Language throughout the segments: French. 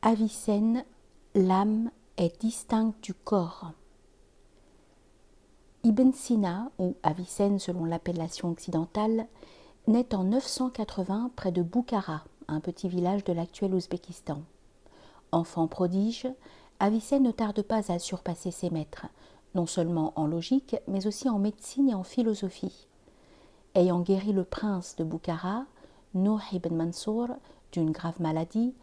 Avicenne, l'âme est distincte du corps. Ibn Sina, ou Avicenne selon l'appellation occidentale, naît en 980 près de Boukhara, un petit village de l'actuel Ouzbékistan. Enfant prodige, Avicenne ne tarde pas à surpasser ses maîtres, non seulement en logique, mais aussi en médecine et en philosophie. Ayant guéri le prince de Boukhara, Nuh ibn Mansour, d'une grave maladie,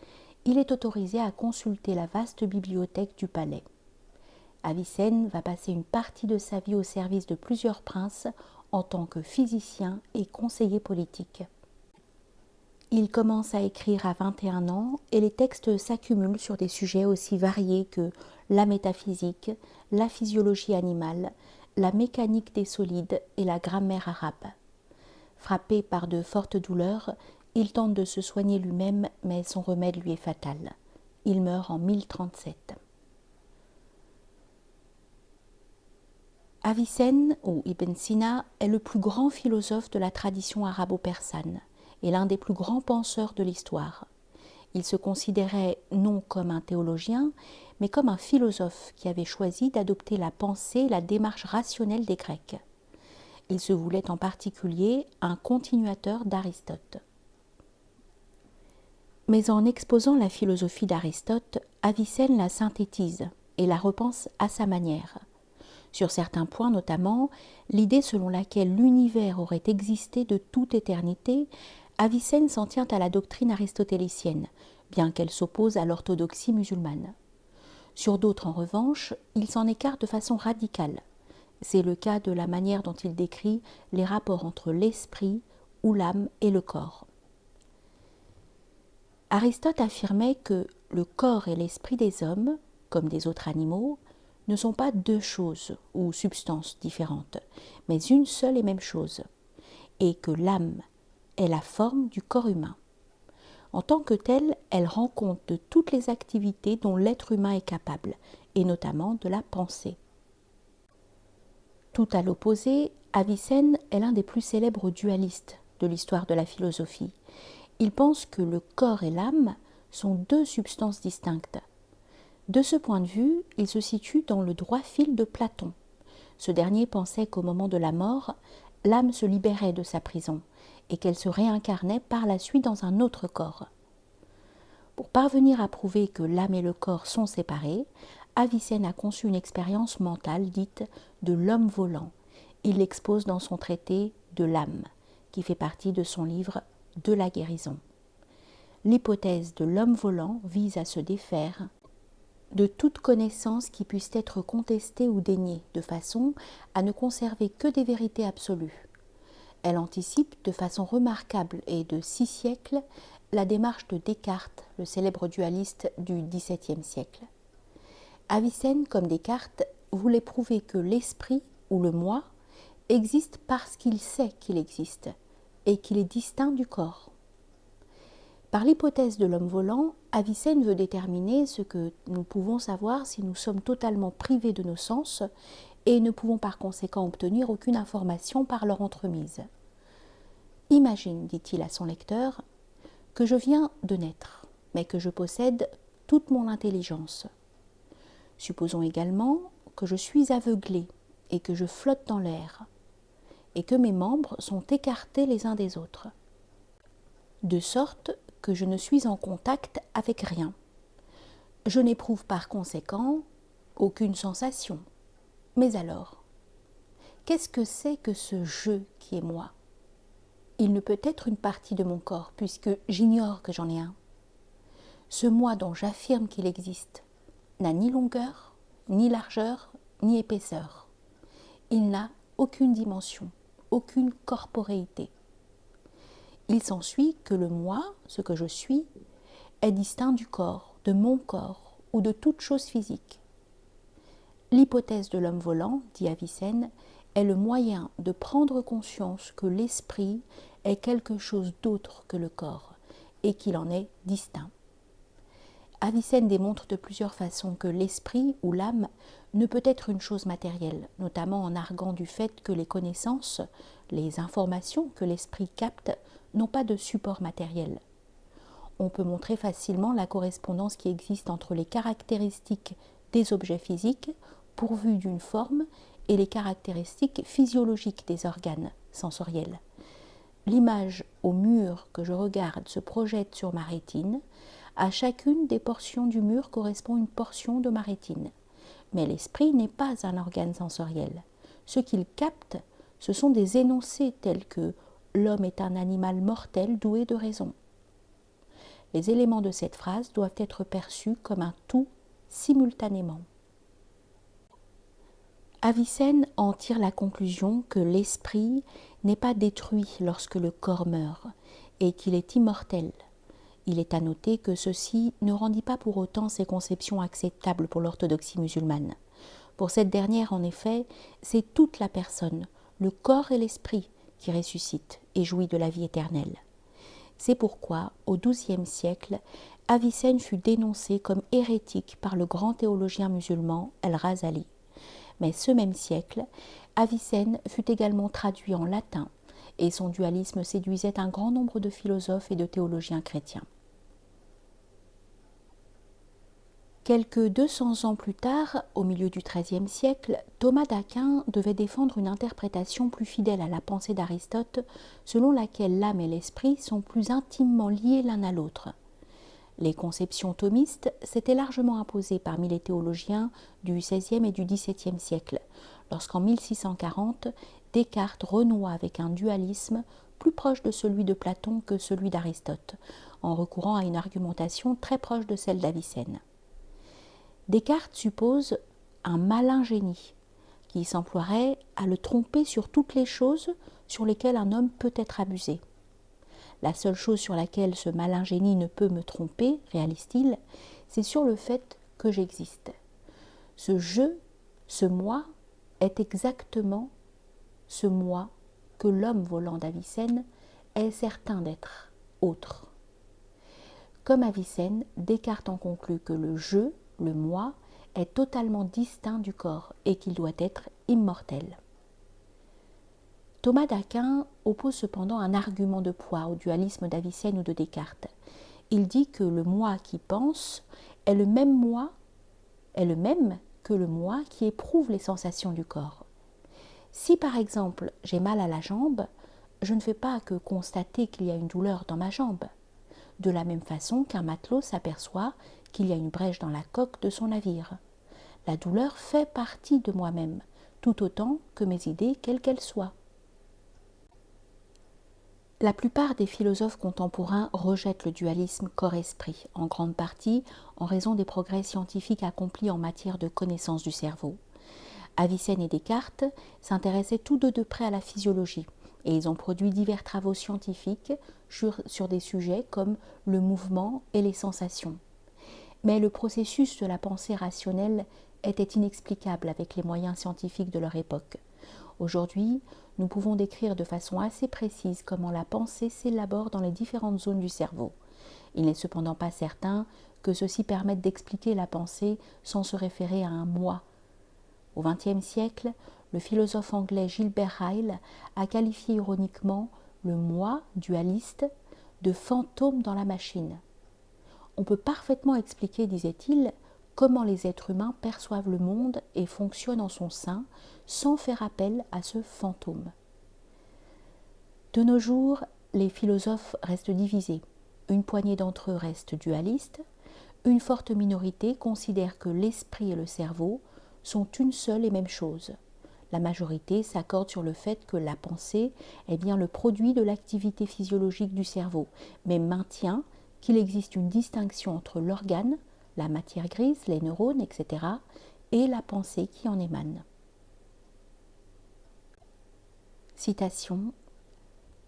il est autorisé à consulter la vaste bibliothèque du palais. Avicenne va passer une partie de sa vie au service de plusieurs princes en tant que physicien et conseiller politique. Il commence à écrire à 21 ans et les textes s'accumulent sur des sujets aussi variés que la métaphysique, la physiologie animale, la mécanique des solides et la grammaire arabe. Frappé par de fortes douleurs, il tente de se soigner lui-même, mais son remède lui est fatal. Il meurt en 1037. Avicenne, ou Ibn Sina, est le plus grand philosophe de la tradition arabo-persane et l'un des plus grands penseurs de l'histoire. Il se considérait non comme un théologien, mais comme un philosophe qui avait choisi d'adopter la pensée et la démarche rationnelle des Grecs. Il se voulait en particulier un continuateur d'Aristote. Mais en exposant la philosophie d'Aristote, Avicenne la synthétise et la repense à sa manière. Sur certains points notamment, l'idée selon laquelle l'univers aurait existé de toute éternité, Avicenne s'en tient à la doctrine aristotélicienne, bien qu'elle s'oppose à l'orthodoxie musulmane. Sur d'autres, en revanche, il s'en écarte de façon radicale. C'est le cas de la manière dont il décrit les rapports entre l'esprit ou l'âme et le corps. Aristote affirmait que le corps et l'esprit des hommes, comme des autres animaux, ne sont pas deux choses ou substances différentes, mais une seule et même chose, et que l'âme est la forme du corps humain. En tant que telle, elle rend compte de toutes les activités dont l'être humain est capable, et notamment de la pensée. Tout à l'opposé, Avicenne est l'un des plus célèbres dualistes de l'histoire de la philosophie. Il pense que le corps et l'âme sont deux substances distinctes. De ce point de vue, il se situe dans le droit fil de Platon. Ce dernier pensait qu'au moment de la mort, l'âme se libérait de sa prison et qu'elle se réincarnait par la suite dans un autre corps. Pour parvenir à prouver que l'âme et le corps sont séparés, Avicenne a conçu une expérience mentale dite de l'homme volant. Il l'expose dans son traité de l'âme, qui fait partie de son livre De la guérison. L'hypothèse de l'homme volant vise à se défaire de toute connaissance qui puisse être contestée ou déniée, de façon à ne conserver que des vérités absolues. Elle anticipe de façon remarquable et de 6 siècles la démarche de Descartes, le célèbre dualiste du XVIIe siècle. Avicenne, comme Descartes, voulait prouver que l'esprit, ou le moi, existe parce qu'il sait qu'il existe, et qu'il est distinct du corps. Par l'hypothèse de l'homme volant, Avicenne veut déterminer ce que nous pouvons savoir si nous sommes totalement privés de nos sens et ne pouvons par conséquent obtenir aucune information par leur entremise. Imagine, dit-il à son lecteur, que je viens de naître, mais que je possède toute mon intelligence. Supposons également que je suis aveuglé et que je flotte dans l'air, et que mes membres sont écartés les uns des autres, de sorte que je ne suis en contact avec rien. Je n'éprouve par conséquent aucune sensation. Mais alors, qu'est-ce que c'est que ce je qui est moi ? Il ne peut être une partie de mon corps, puisque j'ignore que j'en ai un. Ce moi dont j'affirme qu'il existe n'a ni longueur, ni largeur, ni épaisseur. Il n'a aucune dimension, aucune corporéité. Il s'ensuit que le moi, ce que je suis, est distinct du corps, de mon corps ou de toute chose physique. L'hypothèse de l'homme volant, dit Avicenne, est le moyen de prendre conscience que l'esprit est quelque chose d'autre que le corps et qu'il en est distinct. Avicenne démontre de plusieurs façons que l'esprit ou l'âme ne peut être une chose matérielle, notamment en arguant du fait que les connaissances, les informations que l'esprit capte n'ont pas de support matériel. on peut montrer facilement la correspondance qui existe entre les caractéristiques des objets physiques pourvus d'une forme et les caractéristiques physiologiques des organes sensoriels. L'image au mur que je regarde se projette sur ma rétine. À chacune des portions du mur correspond une portion de ma rétine. Mais l'esprit n'est pas un organe sensoriel. Ce qu'il capte, ce sont des énoncés tels que « l'homme est un animal mortel doué de raison ». Les éléments de cette phrase doivent être perçus comme un tout simultanément. Avicenne en tire la conclusion que l'esprit n'est pas détruit lorsque le corps meurt et qu'il est immortel. Il est à noter que ceci ne rendit pas pour autant ces conceptions acceptables pour l'orthodoxie musulmane. Pour cette dernière, en effet, c'est toute la personne, le corps et l'esprit, qui ressuscitent et jouit de la vie éternelle. C'est pourquoi, au XIIe siècle, Avicenne fut dénoncé comme hérétique par le grand théologien musulman El-Razali. Mais ce même siècle, Avicenne fut également traduit en latin et son dualisme séduisait un grand nombre de philosophes et de théologiens chrétiens. Quelques 200 ans plus tard, au milieu du XIIIe siècle, Thomas d'Aquin devait défendre une interprétation plus fidèle à la pensée d'Aristote, selon laquelle l'âme et l'esprit sont plus intimement liés l'un à l'autre. Les conceptions thomistes s'étaient largement imposées parmi les théologiens du XVIe et du XVIIe siècle, lorsqu'en 1640, Descartes renoua avec un dualisme plus proche de celui de Platon que celui d'Aristote, en recourant à une argumentation très proche de celle d'Avicenne. Descartes suppose un malin génie qui s'emploierait à le tromper sur toutes les choses sur lesquelles un homme peut être abusé. La seule chose sur laquelle ce malin génie ne peut me tromper, réalise-t-il, c'est sur le fait que j'existe. Ce je, ce moi, est exactement ce moi que l'homme volant d'Avicenne est certain d'être autre. Comme Avicenne, Descartes en conclut que le je, le moi, est totalement distinct du corps et qu'il doit être immortel. Thomas d'Aquin oppose cependant un argument de poids au dualisme d'Avicenne ou de Descartes. Il dit que le moi qui pense est le même que le moi qui éprouve les sensations du corps. Si par exemple j'ai mal à la jambe, je ne fais pas que constater qu'il y a une douleur dans ma jambe. De la même façon qu'un matelot s'aperçoit qu'il y a une brèche dans la coque de son navire. La douleur fait partie de moi-même, tout autant que mes idées, quelles qu'elles soient. La plupart des philosophes contemporains rejettent le dualisme corps-esprit, en grande partie en raison des progrès scientifiques accomplis en matière de connaissance du cerveau. Avicenne et Descartes s'intéressaient tous deux de près à la physiologie, et ils ont produit divers travaux scientifiques sur des sujets comme le mouvement et les sensations. Mais le processus de la pensée rationnelle était inexplicable avec les moyens scientifiques de leur époque. Aujourd'hui, nous pouvons décrire de façon assez précise comment la pensée s'élabore dans les différentes zones du cerveau. Il n'est cependant pas certain que ceci permette d'expliquer la pensée sans se référer à un moi. Au XXe siècle, le philosophe anglais Gilbert Ryle a qualifié ironiquement le moi dualiste de fantôme dans la machine. On peut parfaitement expliquer, disait-il, comment les êtres humains perçoivent le monde et fonctionnent en son sein sans faire appel à ce fantôme. De nos jours, les philosophes restent divisés. Une poignée d'entre eux restent dualistes. Une forte minorité considère que l'esprit et le cerveau sont une seule et même chose. La majorité s'accorde sur le fait que la pensée est bien le produit de l'activité physiologique du cerveau, mais maintient qu'il existe une distinction entre l'organe, la matière grise, les neurones, etc., et la pensée qui en émane. Citation :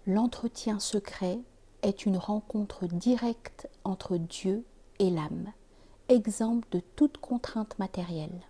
l'entretien secret est une rencontre directe entre Dieu et l'âme, exempte de toute contrainte matérielle.